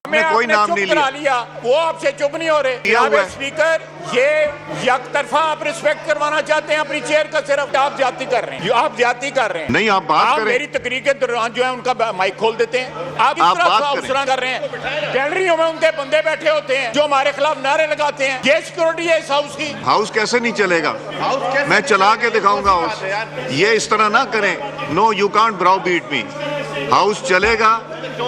मैं कोई नाम नहीं करा लिया, वो आपसे चुप नहीं हो रहे। स्पीकर, ये यकतरफा आप रिस्पेक्ट करवाना चाहते हैं अपनी चेयर का, सिर्फ आप ज्यादती कर रहे हैं। आप ज्यादती कर रहे हैं। नहीं, आप बात करें। मेरी तकरीर के दौरान जो है उनका माइक खोल देते हैं। आप बात कर रहे हैं। गैलरियों में उनके बंदे बैठे होते हैं जो हमारे खिलाफ नारे लगाते हैं। ये सिक्योरिटी है इस हाउस की। हाउस कैसे नहीं चलेगा? मैं चला के दिखाऊंगा हाउस। ये इस तरह ना करें। No, you can't browbeat me. हाउस चलेगा,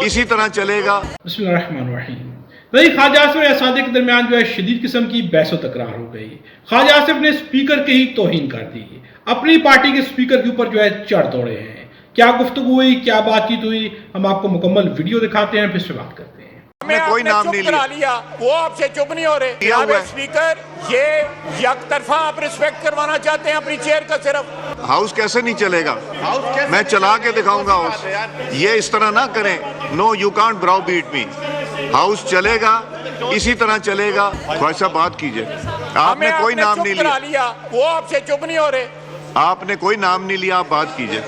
इसी तरह चलेगा। बिस्मिल्लाहिर्रहमानिर्रहीम। वही ख्वाजा आसिफ और असादे के दरमियान जो है शदीद किस्म की बहस तकरार हो गई। ख्वाजा आसिफ ने स्पीकर की ही तौहीन कर दी, अपनी पार्टी के स्पीकर के ऊपर जो है चढ़ दौड़े हैं। क्या गुफ्तगू हुई, क्या बातचीत हुई, हम आपको मुकम्मल वीडियो दिखाते हैं, फिर से बात करते हैं। मैं कोई नाम नहीं लिया, वो आपसे चुप नहीं हो रहे। स्पीकर, ये यकतरफा आप रिस्पेक्ट करवाना चाहते हैं अपनी चेयर का, सिर्फ हाउस कैसे नहीं चलेगा? मैं चला के दिखाऊंगा हाउस। ये इस तरह ना करें। No, you can't browbeat me. हाउस चलेगा, इसी तरह चलेगा। ख्वाजा बात कीजिए। आपने कोई नाम नहीं लिया, वो आपसे चुप नहीं हो रहे। आपने कोई नाम नहीं लिया, आप बात कीजिए।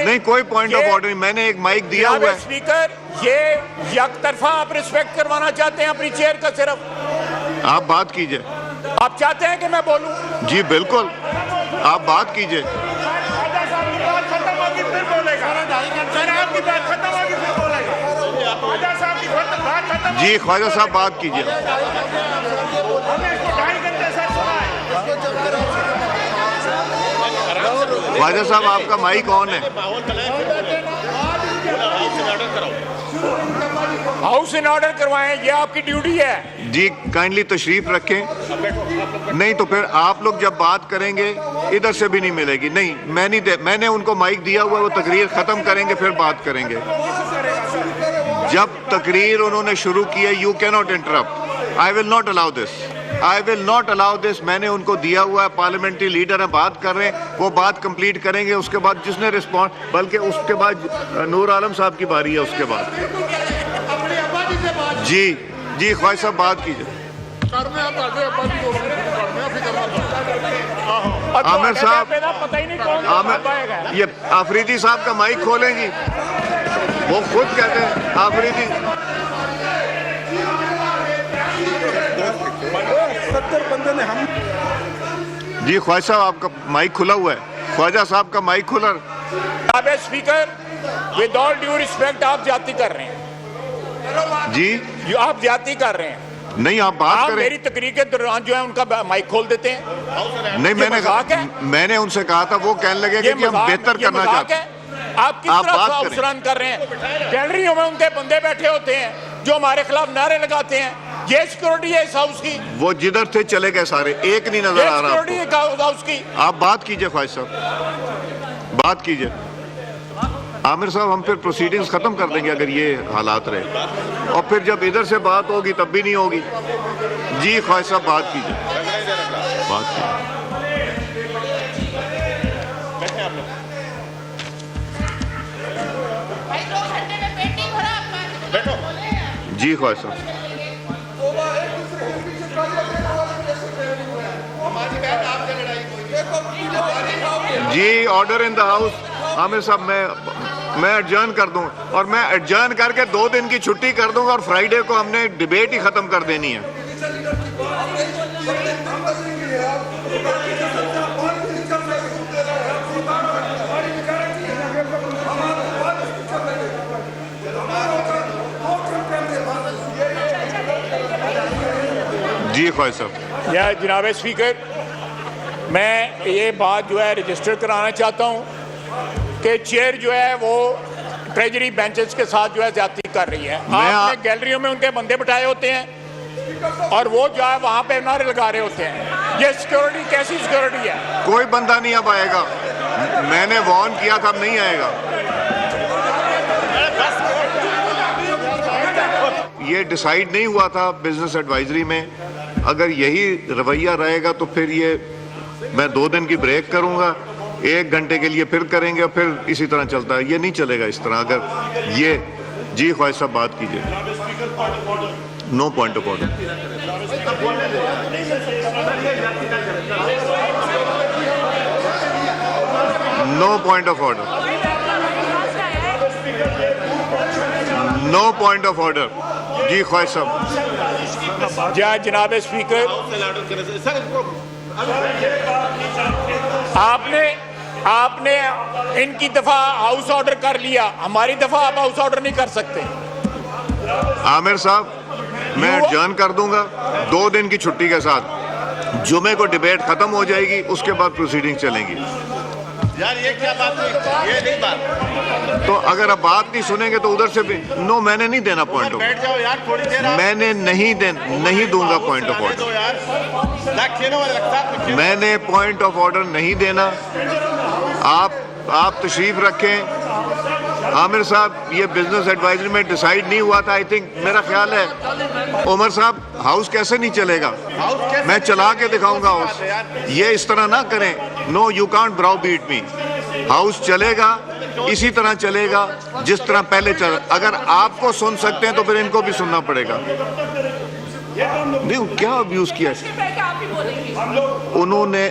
नहीं, कोई पॉइंट ऑफ ऑर्डर नहीं। मैंने एक माइक दिया हुआ है। स्पीकर, ये यकतरफा आप रिस्पेक्ट करवाना चाहते हैं अपनी चेयर का, सिर्फ आप बात कीजिए। आप चाहते हैं कि मैं बोलूं? जी बिल्कुल, आप बात कीजिए। जी ख्वाजा साहब बात कीजिए। ख्वाजा साहब आपका माइक ऑन है। हाउस इन ऑर्डर करवाएं, ये आपकी ड्यूटी है। जी काइंडली तशरीफ रखें। नहीं तो फिर आप लोग जब बात करेंगे इधर से भी नहीं मिलेगी। नहीं, मैंने उनको माइक दिया हुआ है, वो तकरीर खत्म करेंगे फिर बात करेंगे। जब तकरीर उन्होंने शुरू की है, you can not interrupt. I will not allow this. I will not allow this. मैंने उनको दिया हुआ है, पार्लियामेंट्री लीडर है, बात कर रहे हैं, वो बात कंप्लीट करेंगे। उसके बाद जिसने रिस्पॉन्स, बल्कि उसके बाद नूर आलम साहब की बारी है। उसके बाद जी ख्वाजा साहब बात कीजिए। आमिर साहब, ये आफरीदी साहब का माइक खोलेंगी, वो खुद कहते हैं आफरीदी। जी ख्वाजा साहब आपका माइक खुला हुआ है। ख्वाजा साहब का माइक खुला। Speaker, with all due respect, आप ज्यादती कर रहे हैं। जी आप ज्यादती कर रहे हैं। नहीं, आप बात करें। मेरी तकरीर के दौरान जो है उनका माइक खोल देते हैं। नहीं, मैंने उनसे कहा था, वो कहने लगे कि हम बेहतर करना चाहते हैं। आप किस तरह हाउस रन कर रहे हैं? गैलरियों में उनके बंदे बैठे होते हैं जो हमारे खिलाफ नारे लगाते हैं। ये सिक्योरिटी है इस हाउस की। वो जिधर थे चले गए सारे, एक नहीं नजर आ रहा आपको। हाउस की आप बात कीजिए ख्वाजा साहब, बात कीजिए। आमिर साहब, हम फिर प्रोसीडिंग्स खत्म कर देंगे अगर ये हालात रहे, और फिर जब इधर से बात होगी तब भी नहीं होगी। जी ख्वाजा साहब बात कीजिए, बात कीजिए। जी ख्वाजा साहब। जी order in the house. Aamir साहब, मैं एडजर्न कर दूं, और मैं एडजर्न करके 2 दिन की छुट्टी कर दूंगा, और फ्राइडे को हमने डिबेट ही खत्म कर देनी है। जी ख्वाजा साहब। या जनाब स्पीकर, मैं ये बात जो है रजिस्टर कराना चाहता हूँ कि चेयर जो है वो ट्रेजरी बेंचेस के साथ जो है ज्यादती कर रही है। आपने गैलरियों में उनके बंदे बिठाए होते हैं और वो जो है वहाँ पे नारे लगा रहे होते हैं। ये सिक्योरिटी कैसी सिक्योरिटी है? कोई बंदा नहीं अब आएगा। मैंने वार्न किया था, अब नहीं आएगा। ये डिसाइड नहीं हुआ था बिजनेस एडवाइजरी में। अगर यही रवैया रहेगा तो फिर ये मैं 2 दिन की ब्रेक करूंगा, 1 घंटे के लिए फिर करेंगे, और फिर इसी तरह चलता है। ये नहीं चलेगा इस तरह। अगर ये जी ख्वाजा साहब बात कीजिए। No point of order. No point of order. No point of order. जी ख्वाहिश साहब। जय जनाब स्पीकर, आपने इनकी दफा हाउस ऑर्डर कर लिया, हमारी दफा आप हाउस ऑर्डर नहीं कर सकते। आमिर साहब, मैं एडजर्न कर दूंगा 2 दिन की छुट्टी के साथ। जुमे को डिबेट खत्म हो जाएगी, उसके बाद प्रोसीडिंग चलेंगी। यार ये क्या बात है? ये नहीं बात। तो अगर आप बात नहीं सुनेंगे तो उधर से भी नो, मैंने नहीं देना पॉइंट ऑफ बैठ जाओ यार थोड़ी देर। मैंने नहीं दूंगा पॉइंट ऑफ ऑर्डर। मैंने पॉइंट ऑफ ऑर्डर नहीं देना। आप तशरीफ रखें। आमिर साहब, ये बिजनेस एडवाइजरी में डिसाइड नहीं हुआ था। आई थिंक, मेरा ख्याल है उमर साहब, हाउस कैसे नहीं चलेगा? मैं चला के दिखाऊंगा हाउस। ये इस तरह ना करें। No, you can't browbeat me. हाउस चलेगा, इसी तरह चलेगा जिस तरह पहले चल। अगर आपको सुन सकते हैं तो फिर इनको भी सुनना पड़ेगा। नहीं, क्या अब्यूज किया उन्होंने?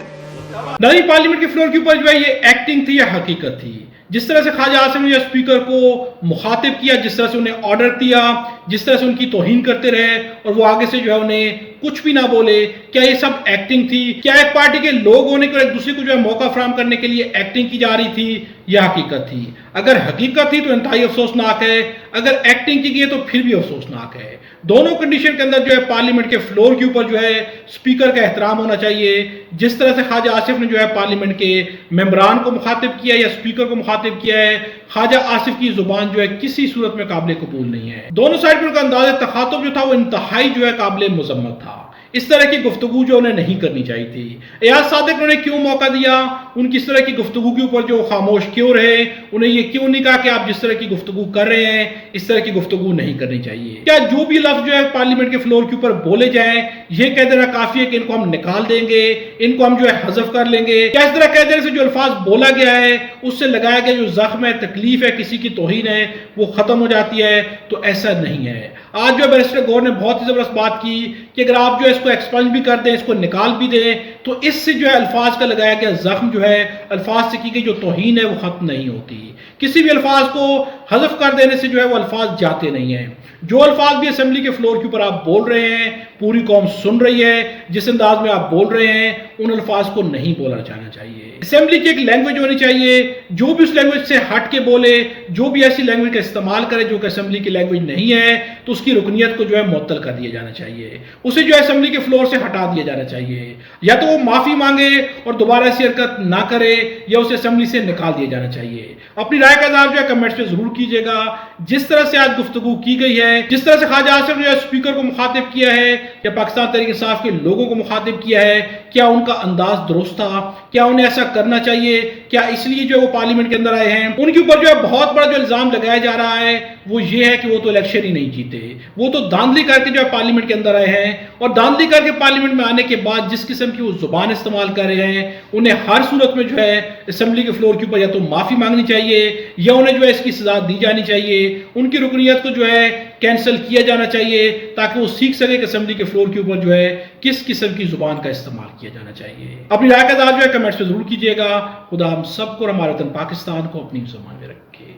नहीं, पार्लियामेंट के फ्लोर के ऊपर जो है ये एक्टिंग थी या हकीकत थी? जिस तरह से ख्वाजा आसिफ ने स्पीकर को मुखातिब किया, जिस तरह से उन्हें ऑर्डर दिया, जिस तरह से उनकी तौहीन करते रहे और वो आगे से जो है उन्हें कुछ भी ना बोले, क्या ये सब एक्टिंग थी? क्या एक पार्टी के लोग होने को एक दूसरे को जो है मौका फराहम करने के लिए एक्टिंग की जा रही थी या हकीकत थी? अगर हकीकत थी तो इंतहाई अफसोसनाक है, अगर एक्टिंग की गई है तो फिर भी अफसोसनाक है। दोनों कंडीशन के अंदर जो है पार्लियामेंट के फ्लोर के ऊपर जो है स्पीकर का एहतराम होना चाहिए। जिस तरह से ख्वाजा आसिफ ने जो है पार्लियामेंट के मेंबरान को मुखातिब किया या स्पीकर को मुखातिब किया है, ख्वाजा आसिफ की जुबान जो है किसी सूरत में काबिल कबूल नहीं है। दोनों साइड पर उनका अंदाज़ तखातुब जो था वो इंतहाई जो है काबिल मुज़म्मत था। इस तरह की गुफ्तगू जो उन्हें नहीं करनी चाहिए थी। एयाज सादिक ने उन्हें क्यों मौका दिया? उनकी इस तरह की गुफ्तगू के ऊपर जो खामोश क्यों रहे? उन्हें ये क्यों नहीं कहा कि आप जिस तरह की गुफ्तगू कर रहे हैं इस तरह की गुफ्तगू नहीं करनी चाहिए? क्या जो भी लफ्ज जो है पार्लियामेंट के फ्लोर के ऊपर बोले जाएं ये कह देना काफी है कि इनको हम निकाल देंगे, इनको हम जो है हज़फ कर लेंगे? क्या इस तरह कह देने से जो अल्फाज बोला गया है उससे लगाया गया जो जख्म है, तकलीफ है, किसी की तौहीन है, वो खत्म हो जाती है? तो ऐसा नहीं है। आज जो बैरिस्टर गौर ने बहुत ही जबरदस्त बात की कि अगर आप जो है इसको एक्सपंज भी कर दें, इसको निकाल भी दें, तो इससे जो है अल्फाज का लगाया गया जख्म जो है, अल्फाज से की गई जो तौहीन है वो खत्म नहीं होती। किसी भी अल्फाज को हज़फ कर देने से जो है वो अल्फाज जाते नहीं हैं। जो अल्फाज भी असेंबली के फ्लोर के ऊपर आप बोल रहे हैं, पूरी कौम सुन रही है, जिस अंदाज में आप बोल रहे हैं उन अल्फाज को नहीं बोला जाना चाहिए। असेंबली की एक लैंग्वेज होनी चाहिए, जो भी उस लैंग्वेज से हट के बोले, जो भी ऐसी लैंग्वेज का इस्तेमाल करे जो कि असेंबली की लैंग्वेज नहीं है, तो उसकी रुकनियत को जो है मुअत्तल कर दिया जाना चाहिए, उसे जो है असेंबली के फ्लोर से हटा दिया जाना चाहिए। या तो वो माफी मांगे और दोबारा ऐसी हरकत ना करे, या उसे असेंबली से निकाल दिया जाना चाहिए। अपनी राय का इज़हार जो है कमेंट्स में जरूर कीजिएगा। जिस तरह से आज गुफ्तगू की गई है, जिस तरह से ख्वाजा आसिफ ने स्पीकर को मुखातिब किया है या पाकिस्तान तहरीक इंसाफ के लोगों को मुखातिब किया है, क्या उनका अंदाज दुरुस्त था? क्या उन्हें ऐसा करना चाहिए? क्या इसलिए जो है वो पार्लियामेंट के अंदर आए हैं? उनके ऊपर जो है बहुत बड़ा जो इल्जाम लगाया जा रहा है वो ये है कि वो तो इलेक्शन ही नहीं जीते, वो तो धांधली करके जो है पार्लियामेंट के अंदर आए हैं, और धांधली करके पार्लियामेंट में आने के बाद जिस किस्म की वो जुबान इस्तेमाल कर रहे हैं, उन्हें हर सूरत में जो है असेंबली के फ्लोर के ऊपर या तो माफी मांगनी चाहिए या उन्हें जो है इसकी सजा दी जानी चाहिए। उनकी रुकनियत को जो है कैंसिल किया जाना चाहिए ताकि वो सीख सके कि असेंबली के फ्लोर के ऊपर जो है किस किस्म की जुबान का इस्तेमाल किया जाना चाहिए। अपनी राय का इज़हार जो है कमेंट्स में जरूर कीजिएगा। खुदा हम सबको और हमारे वतन पाकिस्तान को अपनी ज़ुबान में रखे।